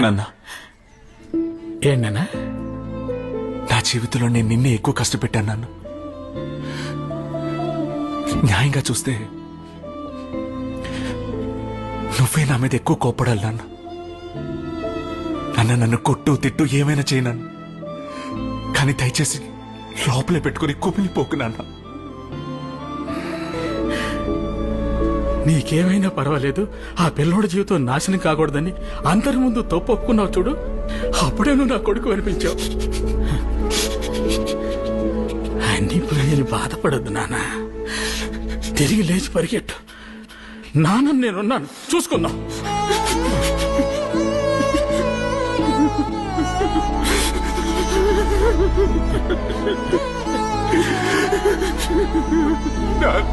నాన్న, ఏంటన్నా? నా జీవితంలో నేను నిన్నే ఎక్కువ కష్టపెట్టాను నాన్న. న్యాయంగా చూస్తే నువ్వే నా మీద ఎక్కువ కోప్పడాలి నాన్న. నన్ను కొట్టు తిట్టు ఏమైనా చేయనన్ను, కానీ దయచేసి లోపలే పెట్టుకుని కుమిలిపోకు నాన్న. నీకేమైనా పర్వాలేదు, ఆ పిల్లోడి జీవితం నాశనం కాకూడదని అందరి ముందు తప్పు ఒప్పుకున్నావు చూడు, అప్పుడే నువ్వు నా కొడుకు అనిపించావు. అన్ని పోయి బాధపడద్దు నాన్న, తిరిగి లేచి పరిగెట్టు. నాన్న నేనున్నాను, చూసుకుందాం. నాన్న